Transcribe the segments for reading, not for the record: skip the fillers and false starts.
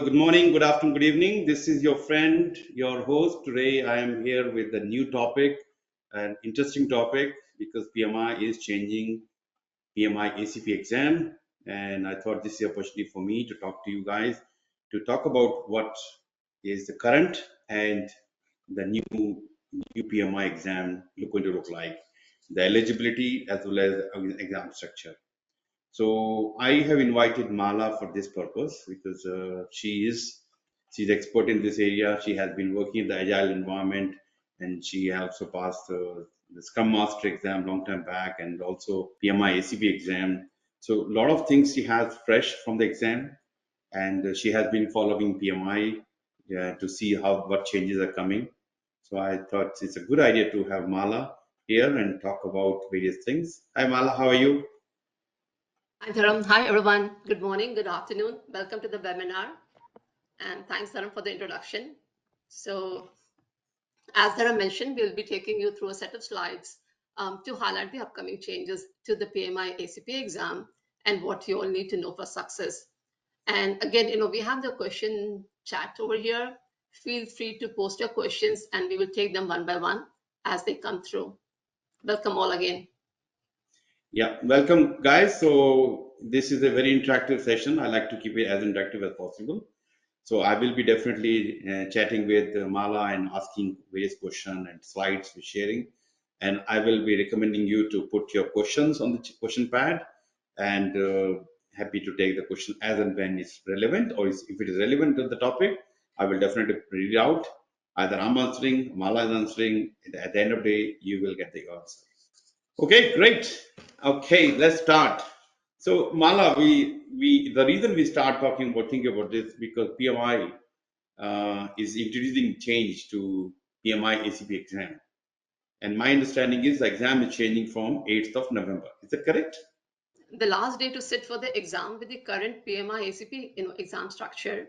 good morning, good afternoon, good evening. This is your friend, your host. Today I am here with a new topic, an interesting topic because PMI is changing PMI-ACP exam. And I thought this is an opportunity for me to talk to you guys to talk about what is the current and the new PMI exam going to look like, the eligibility as well as exam structure. So I have invited Mala for this purpose because she's expert in this area. She has been working in the agile environment, and she also passed the Scrum Master exam long time back, and also PMI ACP exam. So a lot of things she has fresh from the exam, and she has been following PMI to see what changes are coming. So I thought it's a good idea to have Mala here and talk about various things. Hi Mala, how are you? Hi, Dharam. Hi, everyone. Good morning, good afternoon. Welcome to the webinar. And thanks, Dharam, for the introduction. So, as Dharam mentioned, we'll be taking you through a set of slides to highlight the upcoming changes to the PMI-ACP exam and what you all need to know for success. And again, we have the question chat over here. Feel free to post your questions and we will take them one by one as they come through. Welcome all again. Yeah, welcome guys. So this is a very interactive session. I like to keep it as interactive as possible. So I will be definitely chatting with Mala and asking various questions and slides we're sharing. And I will be recommending you to put your questions on the question pad, and happy to take the question as and when it's relevant, or if it is relevant to the topic, I will definitely read it out. Either I'm answering, Mala is answering. At the end of the day, you will get the answer. Okay, great. Okay, let's start. So Mala, we the reason we start talking about thinking about this because PMI is introducing change to PMI ACP exam, and my understanding is the exam is changing from 8th of November. Is that correct? The last day to sit for the exam with the current PMI-ACP exam structure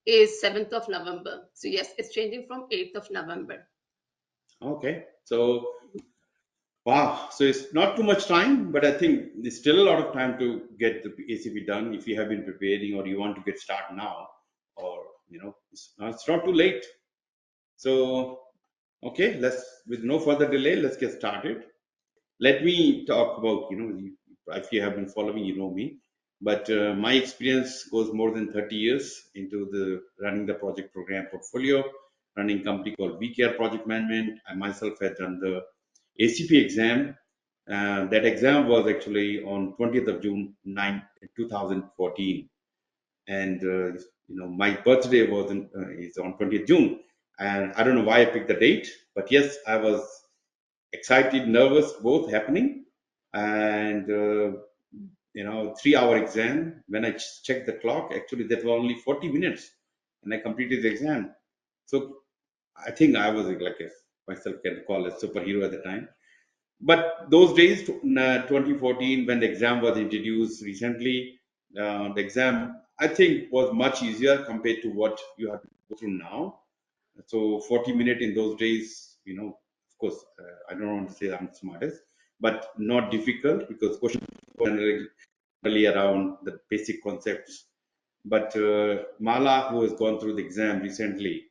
is 7th of November. So yes, it's changing from 8th of November. Okay, so wow, so it's not too much time, but I think there's still a lot of time to get the ACP done if you have been preparing or you want to get started now, or it's not too late. So okay, with no further delay, let's get started. Let me talk about, if you have been following, you know me, but my experience goes more than 30 years into the running the project program portfolio, running a company called vCare Project Management. I myself had done the ACP exam. That exam was actually on 20th of June 2014. And, my birthday is on 20th June. And I don't know why I picked the date, but yes, I was excited, nervous, both happening. And 3-hour exam. When I checked the clock, actually that was only 40 minutes, and I completed the exam. So I think I was like myself can call a superhero at the time. But those days, 2014, when the exam was introduced recently, the exam I think was much easier compared to what you have to go through now. So 40 minutes in those days, of course, I don't want to say I'm the smartest, but not difficult because questions were generally around the basic concepts. But Mala, who has gone through the exam recently,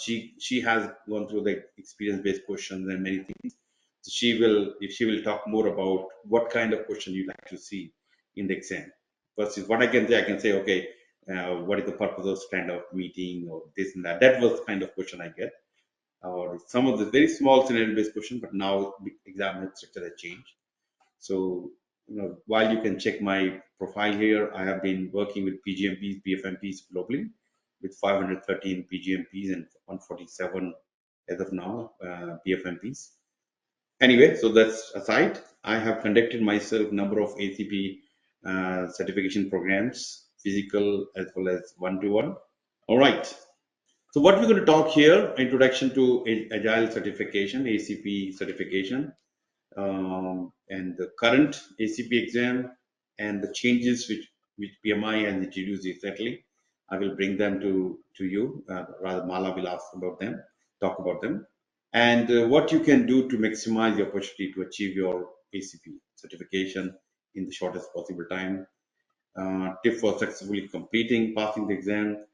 she has gone through the experience-based questions and many things. So she will talk more about what kind of question you like to see in the exam. Versus what I can say, okay, what is the purpose of stand-up meeting or this and that. That was the kind of question I get. Or some of the very small scenario-based question, but now the exam structure has changed. So, while you can check my profile here, I have been working with PGMPs, PFMPs globally with 513 PGMPs and 147 as of now PFMPs. Anyway, so that's aside. I have conducted myself number of ACP certification programs, physical as well as one-to-one. All right. So what we're going to talk here, introduction to Agile certification, ACP certification, and the current ACP exam and the changes which PMI has introduced recently. I will bring them to you. Rather, Mala will talk about them, and what you can do to maximize the opportunity to achieve your ACP certification in the shortest possible time. Tip for successfully passing the exam,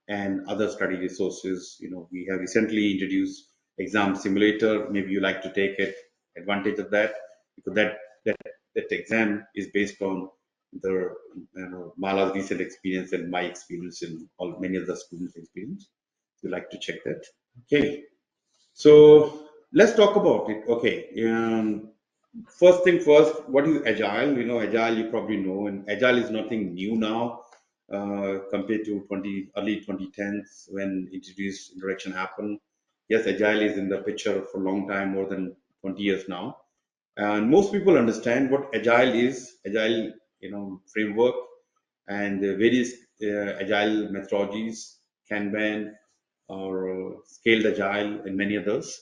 and other study resources. We have recently introduced exam simulator. Maybe you like to take advantage of that, because that that exam is based on the Mala's recent experience and my experience and all many of the students' experience. You like to check that. Okay, so let's talk about it. Okay, first thing first, what is agile? Agile you probably know, and agile is nothing new now compared to early 2010s when introduction happened. Yes, agile is in the picture for a long time, more than 20 years now, and most people understand what agile is. Agile, framework and various agile methodologies, Kanban or scaled agile, and many others.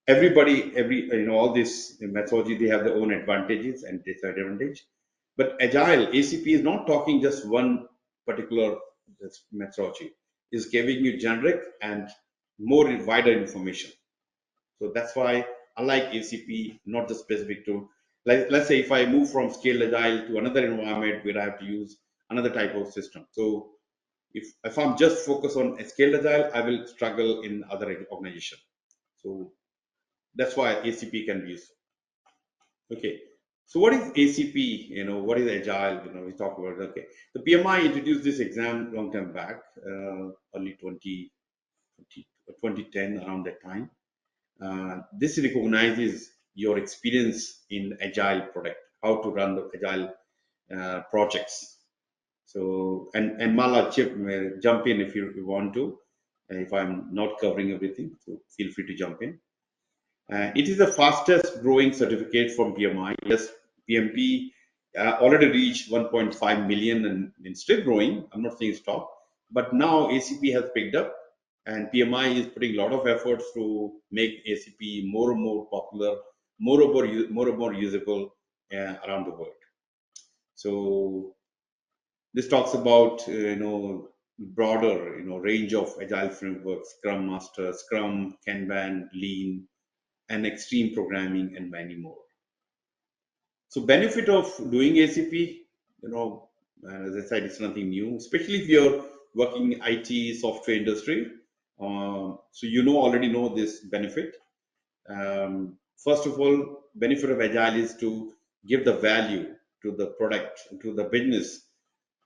All this methodology, they have their own advantages and disadvantage. But agile ACP is not talking just one particular methodology. Is giving you generic and more wider information. So that's why I like ACP, not just specific to, like, let's say if I move from scaled agile to another environment where I have to use another type of system. So if I'm just focused on a scaled agile, I will struggle in other organization. So that's why ACP can be useful. Okay. So what is ACP? What is agile? We talk about it. Okay. The PMI introduced this exam long time back, early 2010, around that time. This recognizes your experience in agile product, how to run the agile projects. So, and Mala, jump in if you want to. If I'm not covering everything, so feel free to jump in. It is the fastest growing certificate from PMI. Yes, PMP already reached 1.5 million and still growing. I'm not saying stop, but now ACP has picked up, and PMI is putting a lot of efforts to make ACP more and more popular, more and more usable around the world. So this talks about broader range of agile frameworks: Scrum Master, Scrum, Kanban, Lean, and extreme programming, and many more. So benefit of doing ACP, as I said, it's nothing new, especially if you're working in IT software industry. So already know this benefit. First of all, benefit of Agile is to give the value to the product, to the business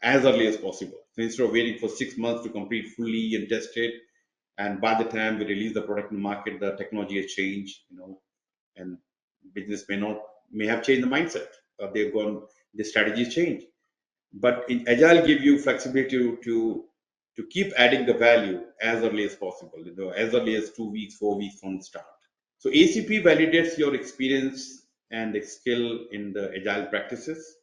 as early as possible. So instead of waiting for 6 months to complete fully and test it, and by the time we release the product in the market, the technology has changed, and business may have changed the mindset, or they've gone, the strategies change. But in agile give you flexibility to keep adding the value as early as possible, as early as 2 weeks, 4 weeks from the start. So ACP validates your experience and skill in the agile practices.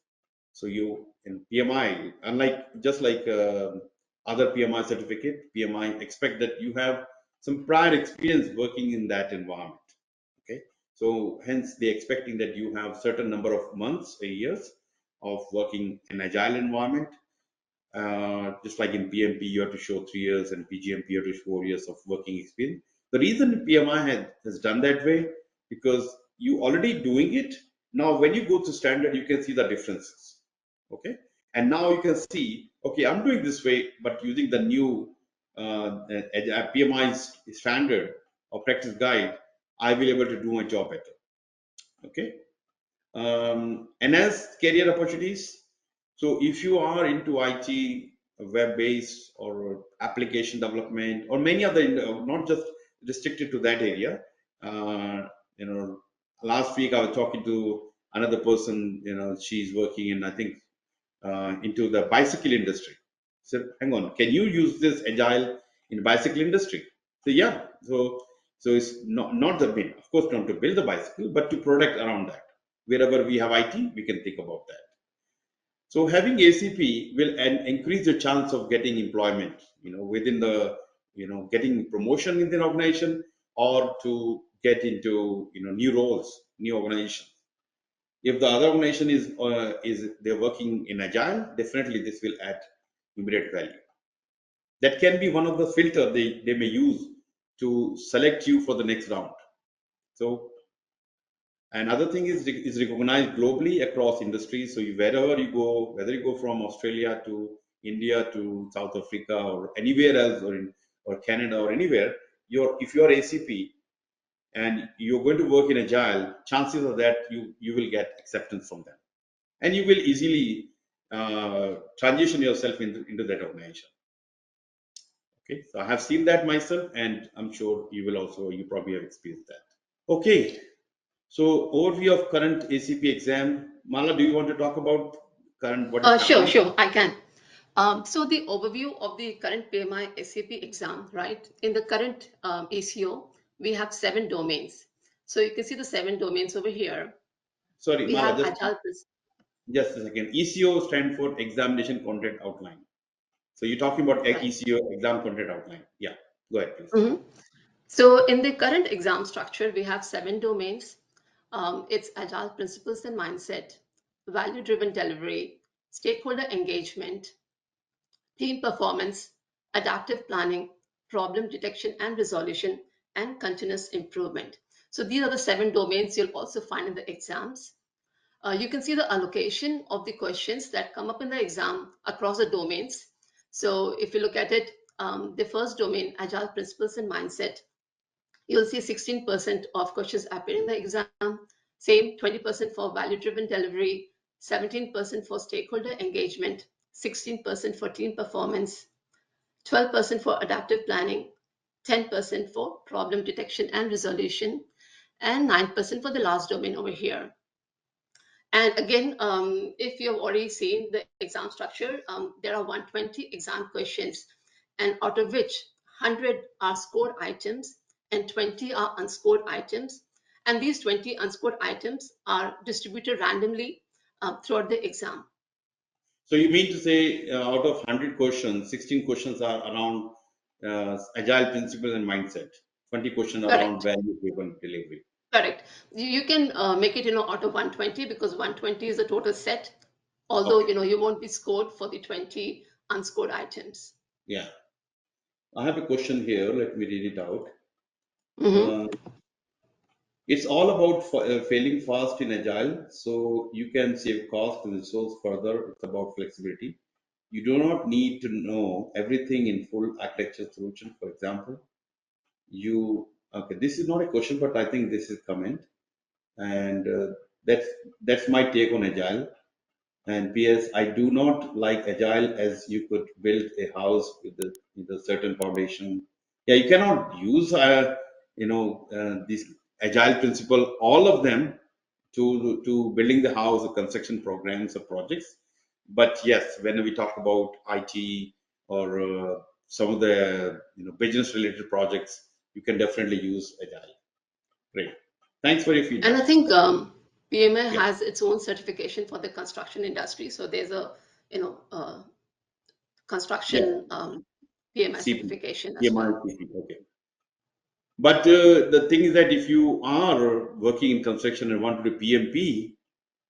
So you in PMI, unlike just like other PMI certificate, PMI expect that you have some prior experience working in that environment. Okay, so hence they expecting that you have certain number of months or years of working in agile environment. Just like in PMP, you have to show 3 years, and PGMP, you have to show 4 years of working experience. The reason PMI has done that way, because you already doing it. Now, when you go to standard, you can see the differences. Okay, and now you can see, okay, I'm doing this way, but using the new PMI standard or practice guide, I will be able to do my job better. Okay, enhance career opportunities. So if you are into IT, web-based or application development, or many other, not just restricted to that area. Uh, Last week I was talking to another person. She's working in, I think, into the bicycle industry. So hang on, can you use this agile in bicycle industry? So yeah, so it's not the bid, of course, not to build the bicycle, but to product around that. Wherever we have IT, we can think about that. So having ACP will increase the chance of getting employment, within the, getting promotion in the organization, or to get into, new roles, new organization. If the other organization is they're working in agile, definitely this will add immediate value. That can be one of the filter they may use to select you for the next round. So another thing is recognized globally across industries. So wherever you go, whether you go from Australia to India to South Africa or anywhere else, or Canada or anywhere, if you are ACP and you're going to work in Agile, chances are that you will get acceptance from them, and you will easily transition yourself into that organization. Okay, so I have seen that myself, and I'm sure you will also. You probably have experienced that. Okay, so overview of current ACP exam. Mala, do you want to talk about current what is Sure, happening? sure, I can. So the overview of the current PMI ACP exam, right? In the current ACO, we have 7 domains. So you can see the 7 domains over here. Sorry, We Mala, have just Agile, just a second. ECO stand for examination content outline. So you're talking about right? ECO, exam content outline. Yeah, go ahead, please. Mhm. So in the current exam structure, we have 7 domains. It's Agile principles and mindset, value-driven delivery, stakeholder engagement, team performance, adaptive planning, problem detection and resolution, and continuous improvement. So these are the 7 domains you'll also find in the exams. You can see the allocation of the questions that come up in the exam across the domains. So if you look at it, the first domain, Agile principles and mindset, you'll see 16% of questions appear in the exam. Same 20% for value-driven delivery, 17% for stakeholder engagement, 16% for team performance, 12% for adaptive planning, 10% for problem detection and resolution, and 9% for the last domain over here. And again, if you have already seen the exam structure, there are 120 exam questions, and out of which 100 are scored items and 20 are unscored items. And these 20 unscored items are distributed randomly throughout the exam. So you mean to say out of 100 questions, 16 questions are around agile principles and mindset, 20 questions around Correct. value-driven delivery. Correct. You can make it, out of 120 because 120 is the total set. Although, Okay, you won't be scored for the 20 unscored items. yeah. I have a question here. Let me read it out. Mhm. Uh, it's all about failing fast in agile, so you can save cost and resource further. It's about flexibility. You do not need to know everything in full architecture solution. For example, okay, this is not a question, but I think this is comment, and that's my take on agile. And PS, I do not like agile as you could build a house with a certain foundation. Yeah, you cannot use these agile principle, all of them, to building the house or construction programs or projects. But yes, when we talk about IT or some of the business related projects, you can definitely use agile. Great. Thanks for your And I feedback. think PMI Yeah. has its own certification for the construction industry. So there's a, Yeah. construction PMI CP. certification as well. PMI-ACP. Okay. But the thing is that if you are working in construction and want to do PMP,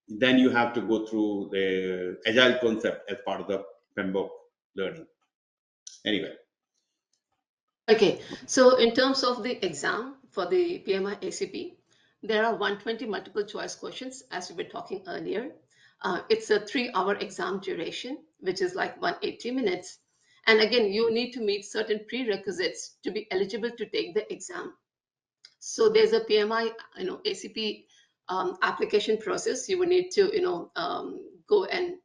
then you have to go through the agile concept as part of the PMBOK learning. Anyway, Okay, so in terms of the exam for the PMI ACP, there are 120 multiple choice questions, as we were talking earlier. It's a 3-hour exam duration, which is like 180 minutes. And again, you need to meet certain prerequisites to be eligible to take the exam. So there's a PMI, ACP application process. You will need to, go and,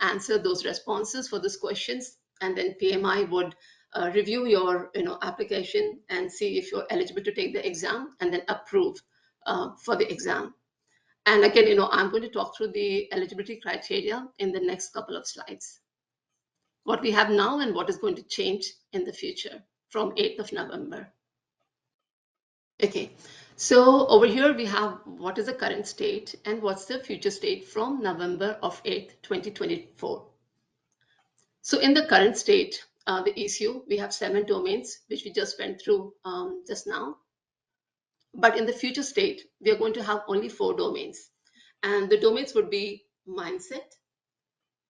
answer those responses for those questions, and then PMI would review your, application and see if you're eligible to take the exam, and then approve for the exam. And again, I'm going to talk through the eligibility criteria in the next couple of slides. What we have now and what is going to change in the future from 8th of November. Okay, so over here we have what is the current state and what's the future state from November of 8th, 2024. So in the current state, the ECU, we have 7 domains, which we just went through just now. But in the future state, we are going to have only 4 domains. And the domains would be mindset,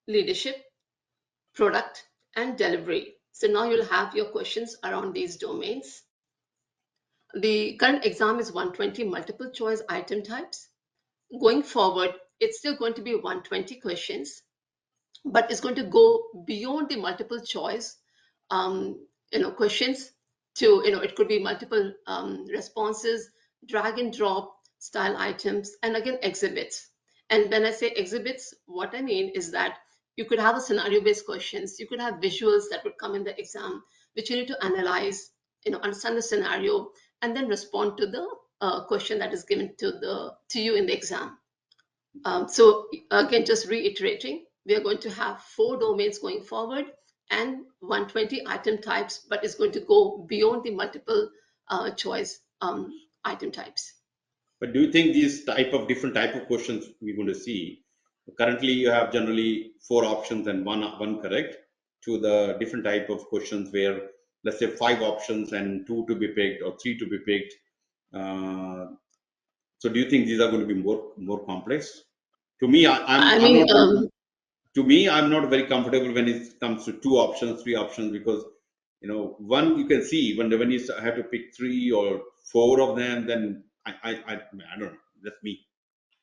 leadership, product, and delivery. So now you'll have your questions around these domains. The current exam is 120 multiple choice item types. Going forward, it's still going to be 120 questions. but it's going to go beyond the multiple choice questions to, it could be multiple responses, drag and drop style items, and again exhibits. And when I say exhibits, what I mean is that you could have a scenario based questions, you could have visuals that would come in the exam, which you need to analyze, understand the scenario, and then respond to the question that is given to you in the exam. So again, just reiterating, we are going to have 4 domains going forward and 120 item types, but it's going to go beyond the multiple choice item types. But do you think these type of different type of questions we're going to see? Currently, you have generally 4 options and one correct. To the different type of questions where, let's say, 5 options and 2 to be picked or 3 to be picked. Uh, so, do you think these are going to be more complex? To me, I I'm mean, not. To me, I'm not very comfortable when it comes to 2 options, 3 options, because one you can see when you have to pick 3 or 4 of them, then I don't know. That's me.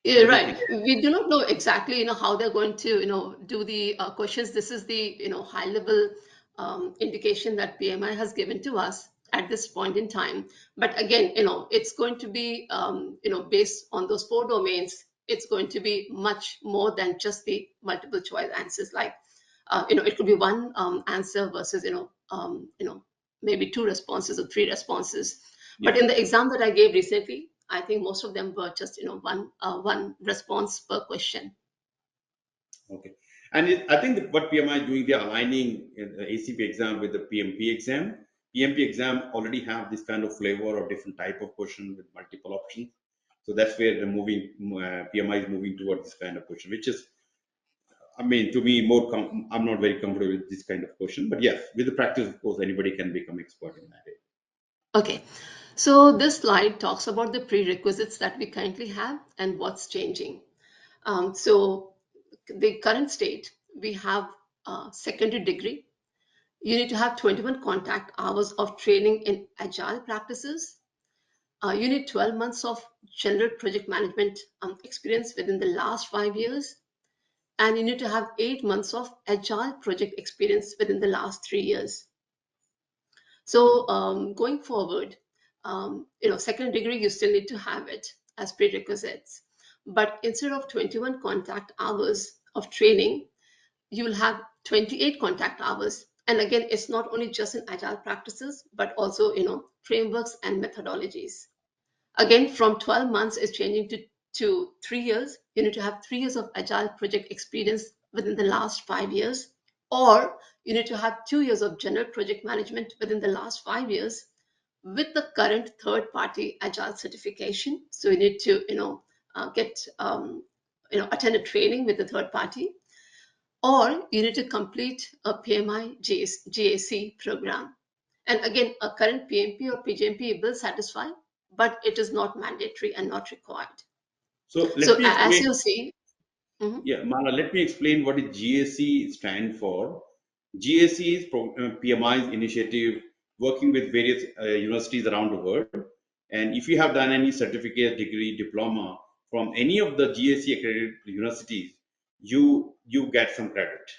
yeah, What do you right. think? We do not know exactly, how they're going to, do the questions. This is the, high level indication that PMI has given to us at this point in time. But again, it's going to be, based on those 4 domains. It's going to be much more than just the multiple choice answers. Like, it could be one answer versus, maybe 2 responses or 3 responses. But Yeah. in the exam that I gave recently, I think most of them were just, one response per question. Okay. And I think that what PMI is doing, they're aligning the ACP exam with the PMP exam. PMP exam already have this kind of flavor of different type of question with multiple options. So that's where they're moving. PMI is moving towards this kind of question, which is, I mean, to me, I'm not very comfortable with this kind of question. But yes, with the practice, of course, anybody can become expert in that area. Okay, so this slide talks about the prerequisites that we currently have and what's changing. So the current state, we have a secondary degree. You need to have 21 contact hours of training in agile practices. You need 12 months of general project management experience within the last 5 years. And you need to have 8 months of agile project experience within the last 3 years. So going forward, second degree, you still need to have it as prerequisites. But instead of 21 contact hours of training, you will have 28 contact hours. And again, it's not only just in agile practices, but also, frameworks and methodologies. Again, from 12 months is changing to 3 years. You need to have 3 years of agile project experience within the last 5 years, or you need to have 2 years of general project management within the last 5 years with the current third party agile certification. So you need to, get, attend a training with the third party, or you need to complete a PMI GAC program. And again, a current PMP or PGMP will satisfy, but it is not mandatory and not required. So let So me as explain. you see, mhm. Yeah, Mala, let me explain what is GAC stand for. GAC is PMI's initiative working with various universities around the world. And if you have done any certificate, degree, diploma from any of the GAC accredited universities, you get some credit.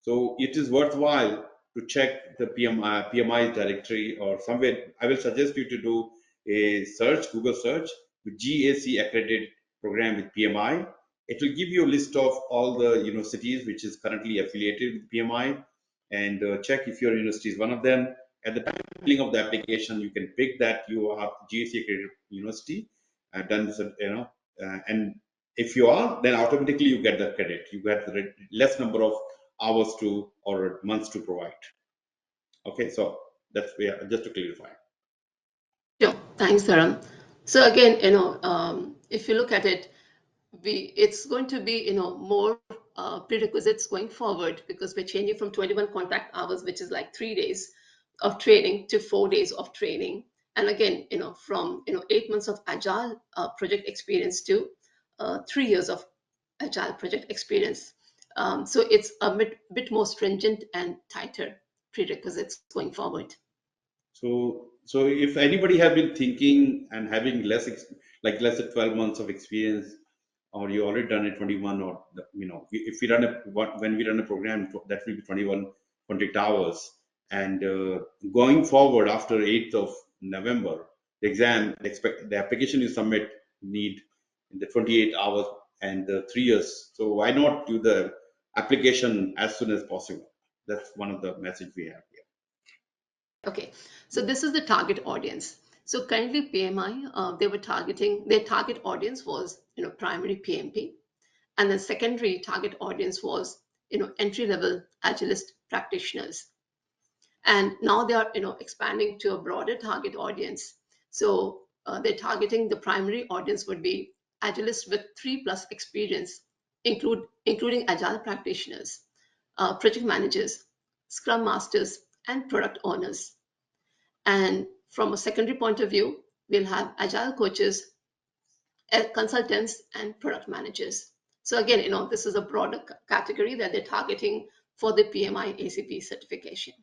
So it is worthwhile to check the PMI directory or somewhere. I will suggest you to do a search, Google search with GAC accredited program with PMI. It will give you a list of all the universities which is currently affiliated with PMI, and check if your university is one of them. At the time of filling of the application, you can pick that you are GAC accredited university, done and if you are, then automatically you get the credit. You get the less number of hours to or months to provide. Okay, so that's just to clarify. Sure. Thanks, Dharam. So again, if you look at it, it's going to be, more prerequisites going forward, because we're changing from 21 contact hours, which is like 3 days of training, to 4 days of training. And again, from 8 months of agile project experience to 3 years of agile project experience. So it's a bit more stringent and tighter prerequisites going forward. So if anybody have been thinking and having like less than 12 months of experience, or you already done it 21, or if we run when we run a program, that will be 21 contract hours. And going forward after 8th of November, the exam expect the application you submit need in the 28 hours and 3 years. So why not do the application as soon as possible? That's one of the message we have here. Okay, so this is the target audience. So currently PMI, their target audience was, primary PMP, and the secondary target audience was, entry-level agilist practitioners. And now they are, expanding to a broader target audience. So they're targeting the primary audience would be agilists with 3+ experience, including agile practitioners, project managers, scrum masters, and product owners. And from a secondary point of view, we'll have agile coaches, consultants, and product managers. So again, this is a broader category that they're targeting for the PMI ACP certification.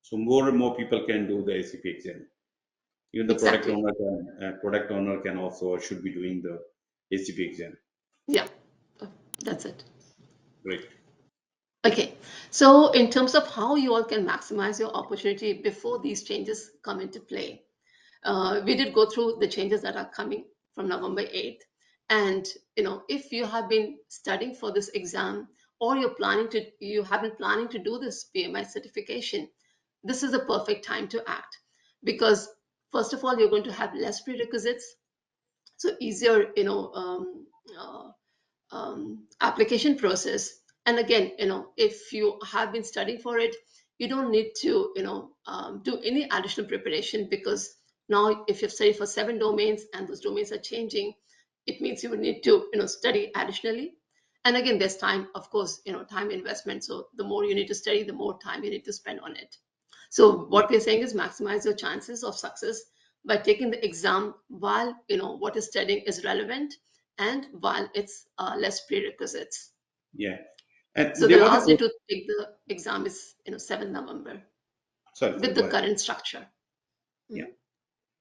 So more and more people can do the ACP exam. Even the Exactly. product owner can also, or should be doing the ACP exam. Yeah, that's it. Great. Okay, so in terms of how you all can maximize your opportunity before these changes come into play, we did go through the changes that are coming from November 8th. And if you have been studying for this exam, or you have been planning to do this PMI certification, this is the perfect time to act, because first of all, you're going to have less prerequisites, so easier uh, application process. And again, if you have been studying for it, you don't need to do any additional preparation, because now if you've studied for 7 domains and those domains are changing, it means you will need to study additionally. And again, there's time, of course, time investment. So the more you need to study, the more time you need to spend on it. So Yeah. what we're saying is maximize your chances of success by taking the exam while what you're studying is relevant, and while it's less prerequisites. Yeah. And So the there was a last day to take the exam is 7th November sorry, with go the ahead. current structure. Yeah. Mhm.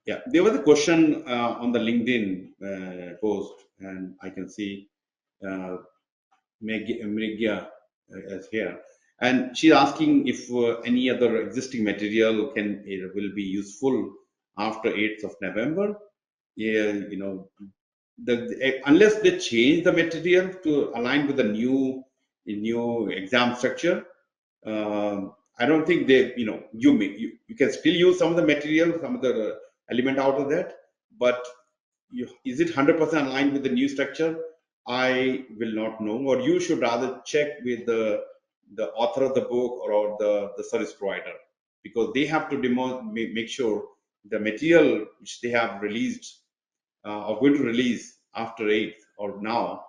Yeah. There was a question on the LinkedIn post, and I can see Mrigia is here, and she's asking if any other existing material will be useful after 8th of November. Yeah, unless they change the material to align with the new exam structure, I don't think they, you can still use some of the material, some of the element out of that, but is it 100% aligned with the new structure? I will not know, or you should rather check with the author of the book, or the service provider, because they have to make sure the material which they have released or going to release after 8th or now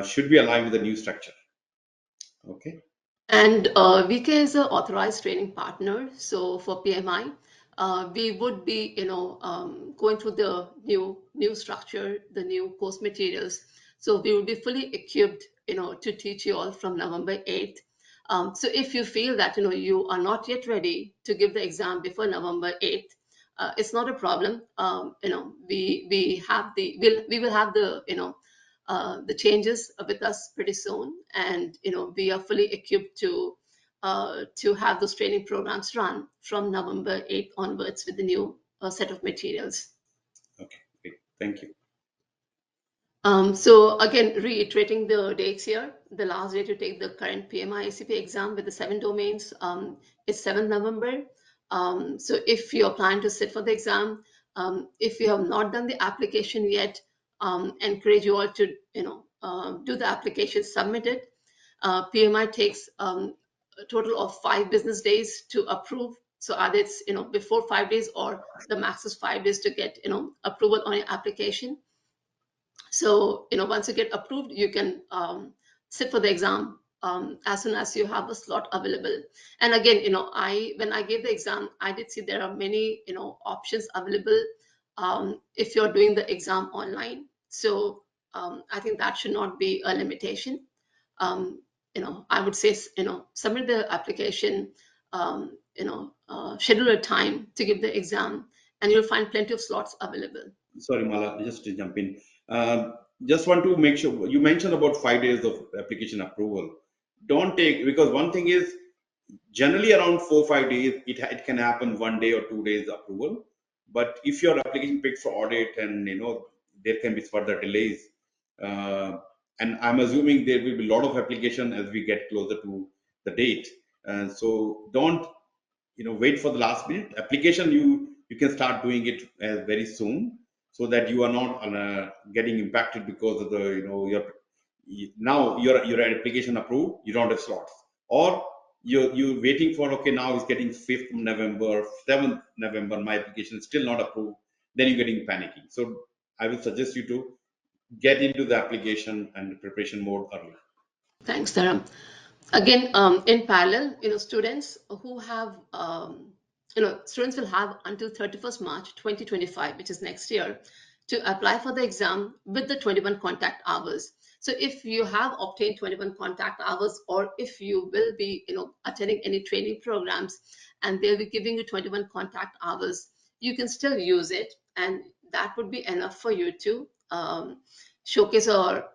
should be aligned with the new structure. Okay. And vCare is an authorized training partner. So for PMI, we would be, going through the new structure, the new course materials. So we will be fully equipped, to teach you all from November 8th. So if you feel that, you are not yet ready to give the exam before November 8th, it's not a problem. We will have the changes with us pretty soon, and we are fully equipped to have those training programs run from November 8th onwards with the new set of materials. Okay. Great. Thank you. So again, reiterating the dates here, the last day to take the current PMI-ACP exam with the 7 domains is 7th November. So if you're planning to sit for the exam, if you have not done the application yet, encourage you all to do the application, submit it. PMI takes a total of 5 business days to approve. So either it's before 5 days, or the max is 5 days to get approval on your application. So, once you get approved, you can sit for the exam as soon as you have a slot available. And again, when I gave the exam, I did see there are many, options available if you're doing the exam online. So, I think that should not be a limitation. I would say, submit the application, schedule a time to give the exam, and you'll find plenty of slots available. Sorry, Mala, just to jump in. just want to make sure you mentioned about 5 days of application approval. Don't take, because one thing is generally around 4 5 days, it can happen 1 day or 2 days approval. But if your application picks for audit and there can be further delays, uh, and I'm assuming there will be a lot of application as we get closer to the date. So don't wait for the last minute application. You can start doing it very soon, so that you are not getting impacted because of the now your application approved, you don't have slots, or you're waiting for, okay, now it's getting 5th November, 7th November, my application is still not approved, then you're getting panicky. So I will suggest you to get into the application and preparation mode early. Thanks, Dharam. Again, in parallel, students who have, students will have until 31st March 2025, which is next year, to apply for the exam with the 21 contact hours. So if you have obtained 21 contact hours, or if you will be, attending any training programs and they'll be giving you 21 contact hours, you can still use it, and that would be enough for you to showcase your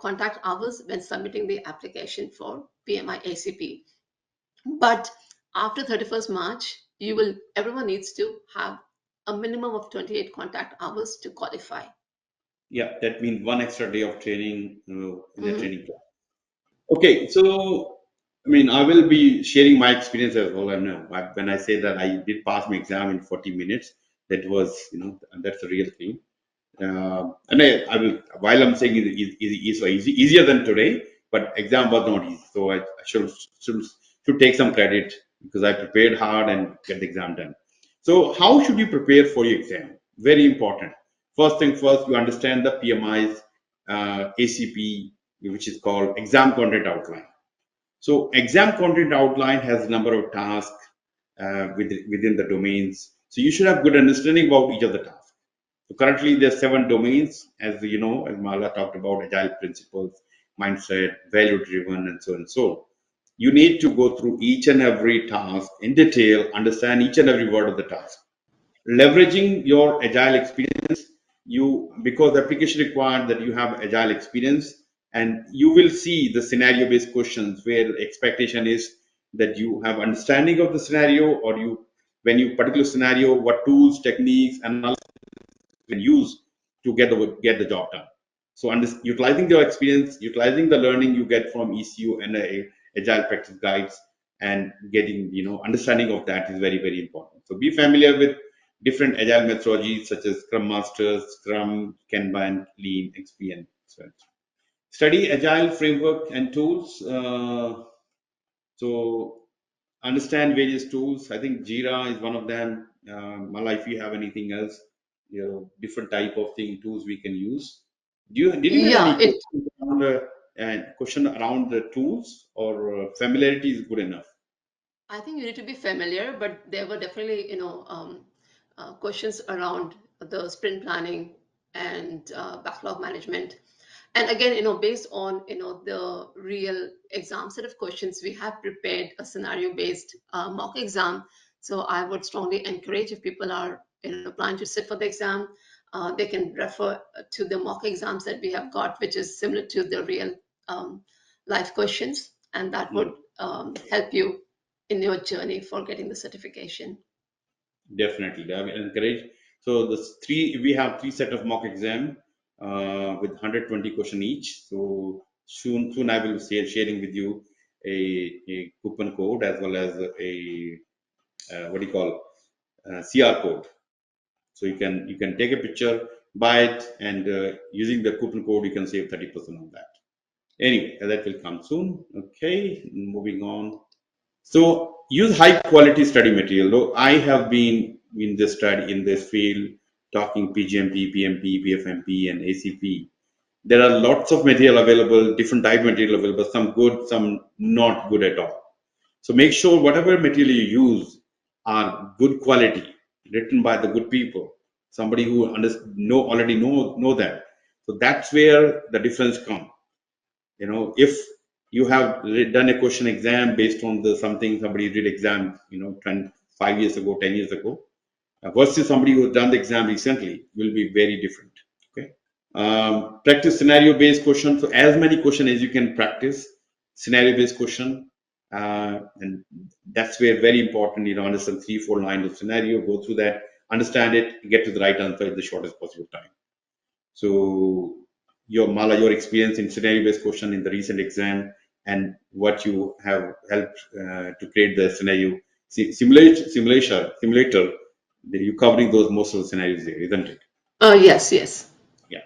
contact hours when submitting the application for PMI-ACP. But after 31st March, everyone needs to have a minimum of 28 contact hours to qualify. Yeah, that means one extra day of training in a Mhm. training class. Okay, so I mean, I will be sharing my experience as well. I know when I say that I did pass my exam in 40 minutes, that was, that's a real thing. And I will, while I'm saying it's easier than today, but exam was not easy. So I should should take some credit because I prepared hard and get the exam done. So how should you prepare for your exam? Very important. First thing first, you understand the PMI's ACP, which is called exam content outline. So exam content outline has a number of tasks within the domains. So you should have good understanding about each of the tasks. So currently there's 7 domains, as you know, as Mala talked about, agile principles, mindset, value driven, and so and so. You need to go through each and every task in detail, understand each and every word of the task. Leveraging your agile experience, because the application required that you have agile experience, and you will see the scenario based questions where the expectation is that you have understanding of the scenario, or when you particular scenario, what tools, techniques, analysis can use to get the job done. So utilizing your experience, utilizing the learning you get from ECU and agile practice guides, and getting understanding of that is very very important. So be familiar with different agile methodologies such as Scrum Masters, Scrum, Kanban, Lean, XP, and so on. Study agile framework and tools. So understand various tools. I think Jira is one of them. Mala, if you have anything else, different type of tools we can use. Did you get Yeah, any question around the tools, or familiarity is good enough? I think you need to be familiar, but there were definitely, questions around the sprint planning and backlog management. And again, based on, the real exam set of questions, we have prepared a scenario-based mock exam. So I would strongly encourage, if people are, planning to sit for the exam, they can refer to the mock exams that we have got, which is similar to the real life questions, and that Yeah, would help you in your journey for getting the certification. definitely. I will encourage. So we have three set of mock exam with 120 question each. So soon I will sharing with you a coupon code as well as a what do you call CR code. So you can take a picture, buy it, and using the coupon code you can save 30% on that. Anyway, that will come soon. Okay, moving on. So use high quality study material. Though I have been in this study in this field, talking PGMP, PMP, PFMP, and ACP. There are lots of material available, different type material available. Some good, some not good at all. So make sure whatever material you use are good quality, written by the good people, somebody who already know them. So that's where the difference comes. If you have done a question exam based on the something somebody did exam 5 years ago, 10 years ago, versus somebody who has done the exam recently, will be very different. Okay. Practice scenario-based question. So as many question as you can practice scenario-based question, and that's where very important. Understand 3-4 lines of scenario, go through that, understand it, get to the right answer in the shortest possible time. So your experience in scenario-based question in the recent exam and what you have helped to create the scenario simulator. You covering those most of the scenarios there, isn't it? Yes, yes. Yeah.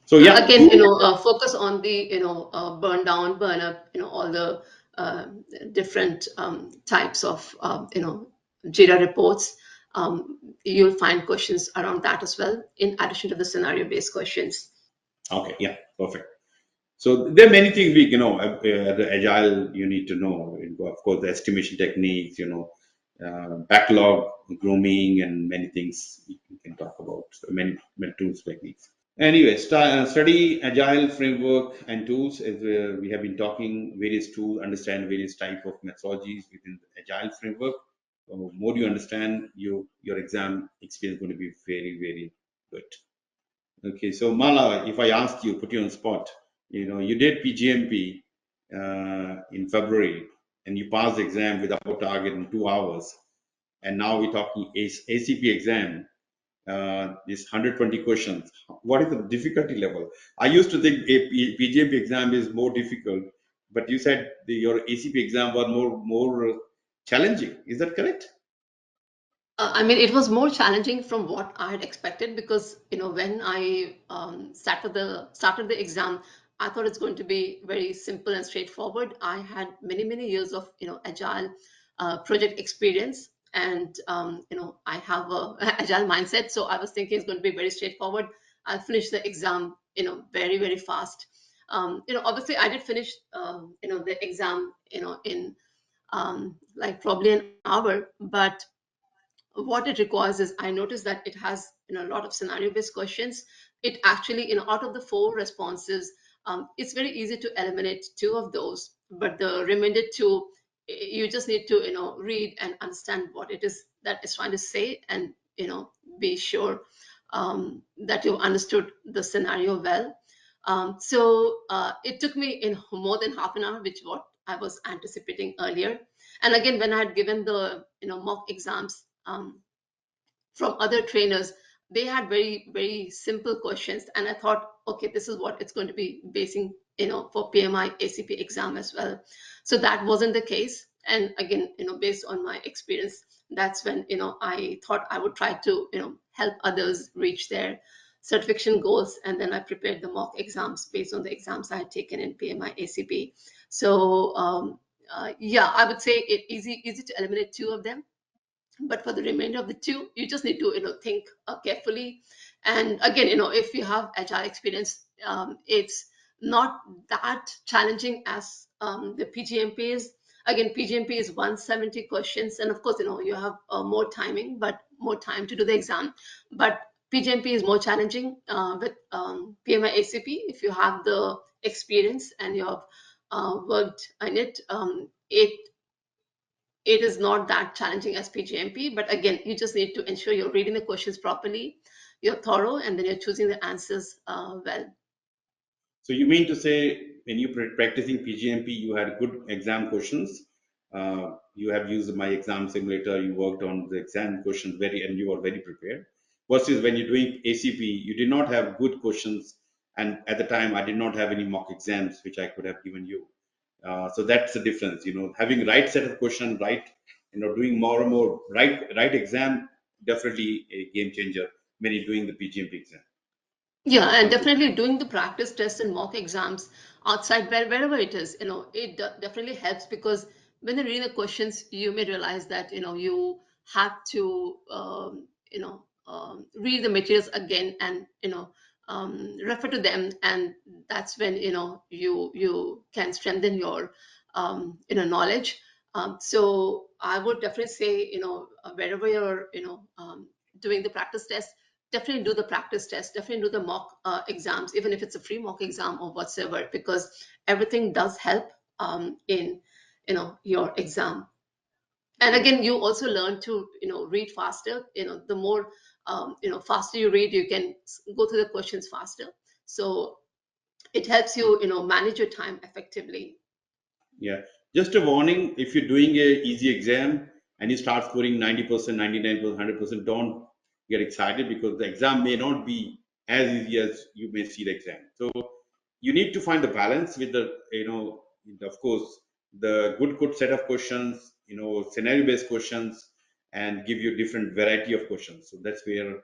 So yeah, Again, focus on the, burn down, burn up, all the uh, different types of, Jira reports. You'll find questions around that as well, in addition to the scenario-based questions. okay, yeah, perfect. So there are many things the agile you need to know. Of course, the estimation techniques, backlog grooming, and many things you can talk about. So many tools, techniques. Anyway, study agile framework and tools. As we have been talking, various tools, understand various type of methodologies within the agile framework. So more you understand, your exam experience is going to be very, very good. Okay, so Mala, if I asked you, put you on the spot, you did PGMP in February and you passed the exam with above target in 2 hours, and now we're talking ACP exam, this 120 questions. What is the difficulty level? I used to think a PGMP exam is more difficult, but you said your ACP exam was more challenging. Is that correct? I mean, it was more challenging from what I had expected because, when I started the exam, I thought it's going to be very simple and straightforward. I had many, many years of, agile project experience, and I have a agile mindset. So I was thinking it's going to be very straightforward. I'll finish the exam, very, very fast. Obviously, I did finish, the exam, in like probably an hour, but what it requires is I noticed that it has a lot of scenario based questions. It actually, out of the 4 responses, it's very easy to eliminate 2 of those, but the remainder 2, you just need to read and understand what it is that it's trying to say, and be sure that you've understood the scenario well. So it took me in more than half an hour, which what I was anticipating earlier. And again, when I had given the mock exams, from other trainers, they had very, very simple questions, and I thought, okay, this is what it's going to be basing for PMI-ACP exam as well. So that wasn't the case, and again, based on my experience, that's when I thought I would try to help others reach their certification goals, and then I prepared the mock exams based on the exams I had taken in PMI-ACP. So yeah, I would say it easy to eliminate 2 of them, but for the remainder of the 2, you just need to think carefully. And again, if you have agile experience, it's not that challenging as the PGMP is. Again, PGMP is 170 questions, and of course, you have more timing, but more time to do the exam. But PGMP is more challenging with PMI ACP. If you have the experience and you have worked in it, it is not that challenging as PGMP, but again, you just need to ensure you're reading the questions properly, you're thorough, and then you're choosing the answers well. So you mean to say when you practicing PGMP, you had good exam questions. You have used my exam simulator. You worked on the exam questions and you were very prepared. Versus when you're doing ACP, you did not have good questions, and at the time I did not have any mock exams which I could have given you. So that's the difference. Having right set of questions, right, doing more and more right exam, definitely a game changer when you're doing the PGMP exam. Yeah, and definitely doing the practice tests and mock exams outside wherever it is, it definitely helps, because when you're reading the questions, you may realize that you have to read the materials again, and refer to them, and that's when you can strengthen your knowledge. So I would definitely say wherever you're doing the practice test, definitely do the practice test, definitely do the mock exams, even if it's a free mock exam or whatsoever, because everything does help in your exam. And again, you also learn to read faster. The more faster you read, you can go through the questions faster. So it helps you, manage your time effectively. Yeah. Just a warning, if you're doing a easy exam and you start scoring 90%, 99%, 100%, don't get excited because the exam may not be as easy as you may see the exam. So you need to find the balance with the, of course, the good set of questions, scenario-based questions, and give you different variety of questions. So that's where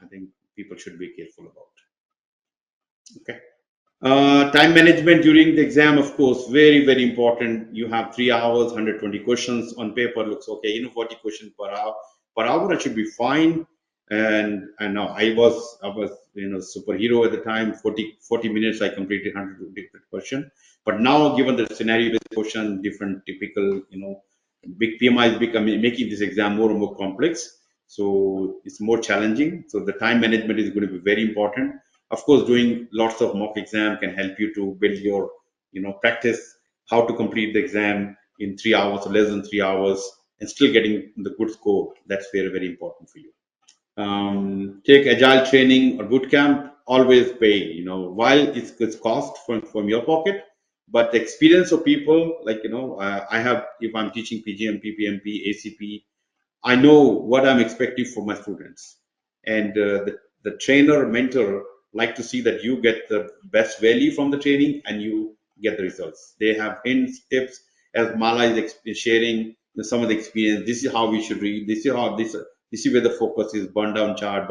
I think people should be careful about. Okay. Time management during the exam, of course, very, very important. You have 3 hours, 120 questions on paper. Looks okay. 40 questions per hour. Per hour, it should be fine. And now I was superhero at the time. 40 minutes, I completed 100 different questions. But now, given the scenario-based question, different typical, big PMI is becoming making this exam more and more complex. So it's more challenging. So the time management is going to be very important. Of course, doing lots of mock exam can help you to build your, practice how to complete the exam in 3 hours or less than 3 hours and still getting the good score. That's very, very important for you. Take agile training or bootcamp, always pay, while it's cost from your pocket, but the experience of people like, I have, if I'm teaching PGMP, PMP, ACP, I know what I'm expecting for my students. And the trainer, mentor like to see that you get the best value from the training and you get the results. They have hints, tips, as Mala is sharing some of the experience. This is how we should read. This is where the focus is, burn up chart.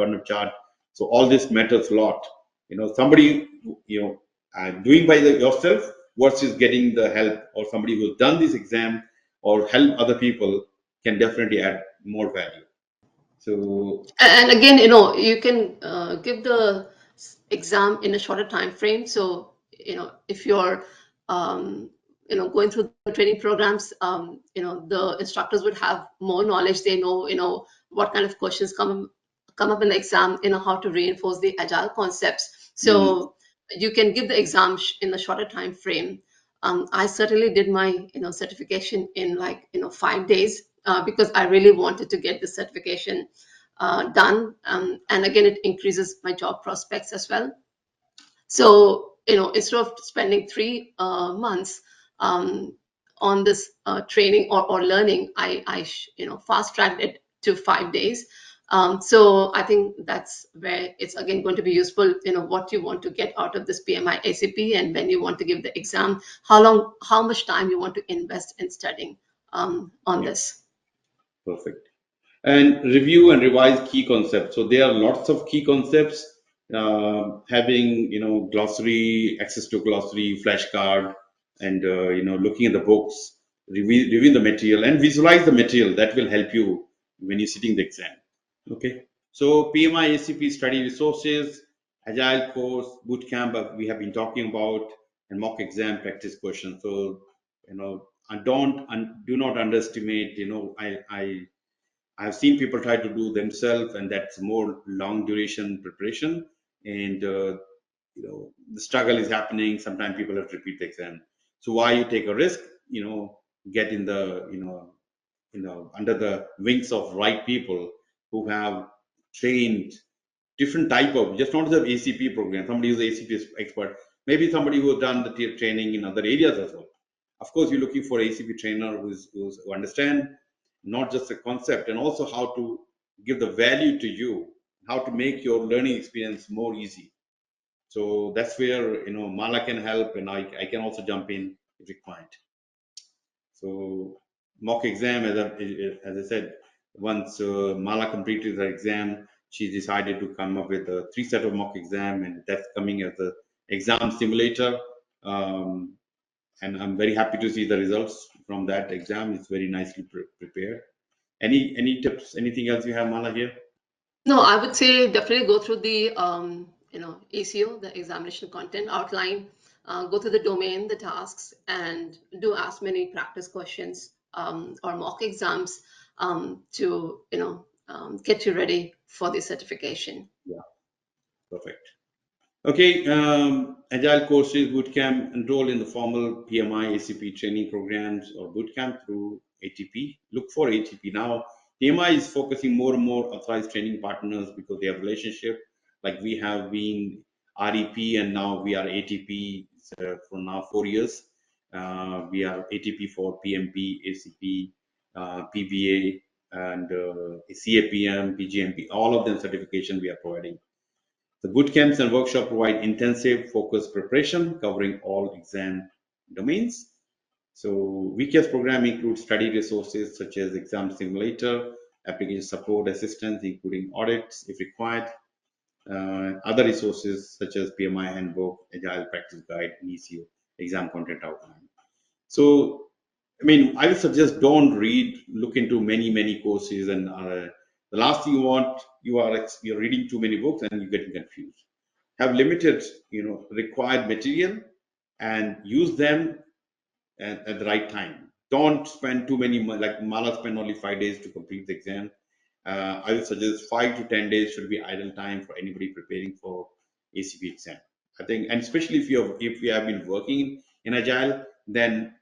So all this matters a lot. Somebody, doing by yourself versus getting the help or somebody who's done this exam or help other people can definitely add more value. So And again, you can give the exam in a shorter time frame. So, if you're, going through the training programs, the instructors would have more knowledge. They know, what kind of questions come up in the exam, how to reinforce the agile concepts. mm, So you can give the exam in a shorter time frame. I certainly did my, certification in like, 5 days, because I really wanted to get the certification done. And again, it increases my job prospects as well. So, instead of spending 3 months on this training or learning, fast tracked it to 5 days. So I think that's where it's again going to be useful, what you want to get out of this PMI ACP and when you want to give the exam, how much time you want to invest in studying on yeah, this. perfect. And review and revise key concepts. So there are lots of key concepts. Having glossary, access to glossary, flashcard, and looking at the books, reviewing the material, and visualize the material. That will help you when you're sitting the exam. Okay. So PMI ACP study resources, agile course, bootcamp we have been talking about, and mock exam practice questions. So do not underestimate. I've seen people try to do themselves, and that's more long duration preparation. And the struggle is happening. Sometimes people have to repeat the exam. So why you take a risk? Get in the under the wings of right people who have trained different type of, just not the ACP program. Somebody who's ACP expert, maybe somebody who has done the training in other areas as well. Of course, you're looking for ACP trainer who understand not just the concept and also how to give the value to you, how to make your learning experience more easy. So that's where Mala can help, and I can also jump in if required. So mock exam, as I said, once Mala completed her exam, she decided to come up with a 3 set of mock exam, and that's coming as the exam simulator. Um, and I'm very happy to see the results from that exam. It's very nicely prepared. Any tips? Anything else you have, Mala, here? No, I would say definitely go through the ACO, the examination content outline, go through the domain, the tasks, and do as many practice questions or mock exams to get you ready for the certification. Yeah, perfect. Okay, Agile courses, bootcamp, enroll in the formal PMI ACP training programs or bootcamp through ATP. Look for ATP. Now, PMI is focusing more and more authorized training partners because they have relationship. Like we have been REP, and now we are ATP for now 4 years. We are ATP for PMP, ACP, PBA, and CAPM, PGMP, all of them certification we are providing. The bootcamps and workshops provide intensive focused preparation covering all exam domains. So vCare's program includes study resources such as exam simulator, application support assistance, including audits if required, other resources such as PMI handbook, Agile practice guide, and ECO, exam content outline. So, I mean, I would suggest don't look into many courses, and the last thing you want, you're reading too many books and you're getting confused. Have limited, required material and use them at the right time. Don't spend too many, like Mala spent only 5 days to complete the exam. I would suggest 5 to 10 days should be idle time for anybody preparing for ACP exam. I think, and especially if you have been working in Agile, then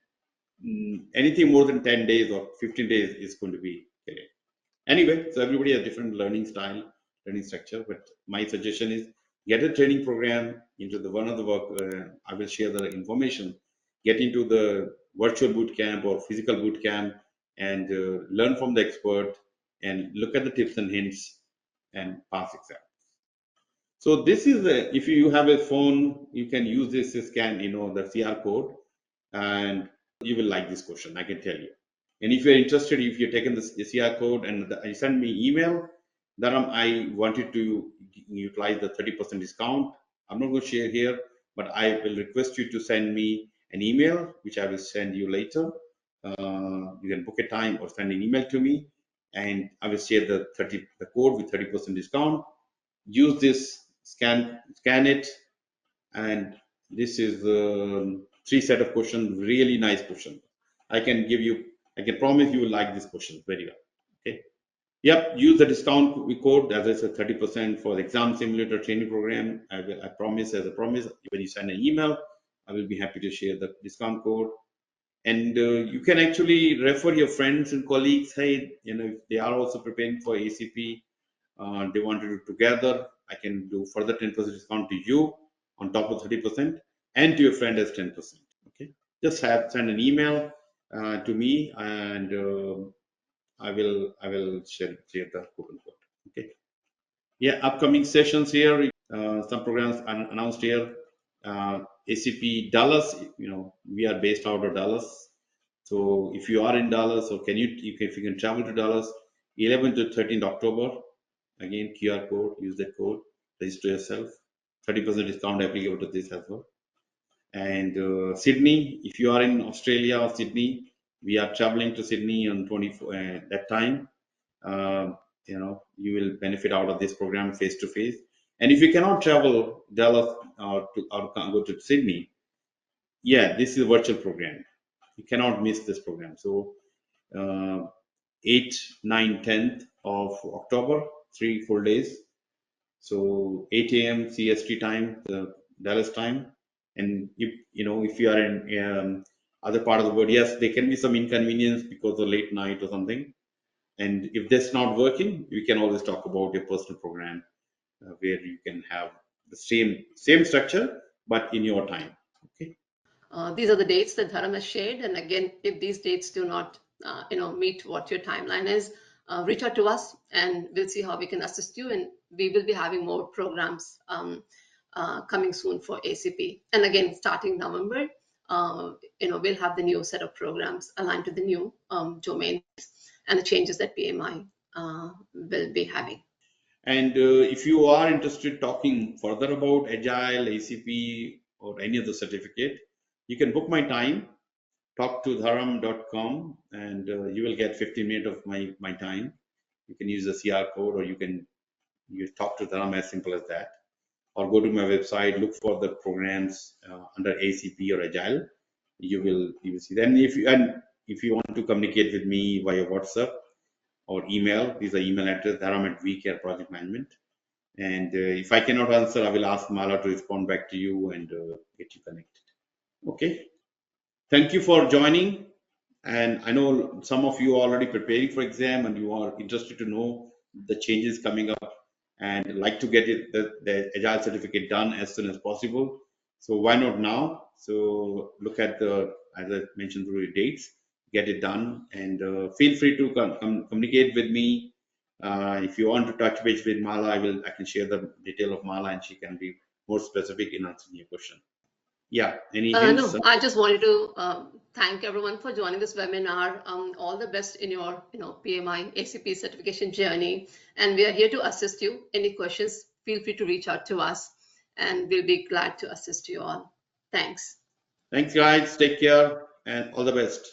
anything more than 10 days or 15 days is going to be okay. Anyway, so everybody has different learning style, learning structure, but my suggestion is get a training program into the one of the work. I will share the information. Get into the virtual boot camp or physical boot camp and learn from the expert and look at the tips and hints and pass exam. So this is if you have a phone, you can use this to scan, the QR code, and you will like this question, I can tell you. And if you're interested, if you're taking this CR code and you send me email, Dharam, I wanted to utilize the 30% discount. I'm not going to share here, but I will request you to send me an email, which I will send you later. You can book a time or send an email to me, and I will share the code with 30% discount. Use this, scan it, and this is three set of questions, really nice question. I can promise you will like this question very well. Okay. Yep, use the discount code, as I said, 30% for the exam simulator training program. I promise, as a promise, when you send an email, I will be happy to share the discount code. And you can actually refer your friends and colleagues. Hey, if they are also preparing for ACP, they want to do together, I can do further 10% discount to you on top of 30%, and to your friend as 10%. Okay, just send an email to me, and I will share the coupon code. Okay. Yeah, upcoming sessions here. Some programs announced here. ACP Dallas. We are based out of Dallas. So if you are in Dallas, or if you can travel to Dallas, 11th to 13th October. Again, QR code. Use that code. Register yourself. 30% discount applicable to this as well. And Sydney, if you are in Australia or Sydney, we are traveling to Sydney on 24 that time. You will benefit out of this program face to face. And if you cannot travel Dallas or go to Sydney, yeah, this is a virtual program. You cannot miss this program. So 8, 9, 10th of October, 3 full days. So 8 a.m. CST time, the Dallas time. And if you are in other part of the world, yes, there can be some inconvenience because of late night or something. And if that's not working, we can always talk about your personal program where you can have the same structure, but in your time. Okay. These are the dates that Dharam has shared. And again, if these dates do not, meet what your timeline is, reach out to us and we'll see how we can assist you. And we will be having more programs coming soon for ACP. And again, starting November, we'll have the new set of programs aligned to the new domains and the changes that PMI will be having. And if you are interested talking further about Agile, ACP, or any other certificate, you can book my time, talk to dharam.com, and you will get 15 minutes of my time. You can use the CR code, or you talk to Dharam, as simple as that. Or go to my website, look for the programs under ACP or Agile. You will see. Then if you want to communicate with me via WhatsApp or email, these are email address, Dharam at vCare Project Management. And if I cannot answer, I will ask Mala to respond back to you and get you connected. Okay. Thank you for joining. And I know some of you are already preparing for exam and you are interested to know the changes coming up and like to get the Agile certificate done as soon as possible. So why not now? So look at the, as I mentioned, through the dates, get it done, and feel free to communicate with me. If you want to touch base with Mala, I can share the detail of Mala, and she can be more specific in answering your question. Yeah, any hints? No, I just wanted to thank everyone for joining this webinar. All the best in your, PMI ACP certification journey, and we are here to assist you. Any questions, feel free to reach out to us, and we'll be glad to assist you all. Thanks. Thanks, guys. Take care, and all the best.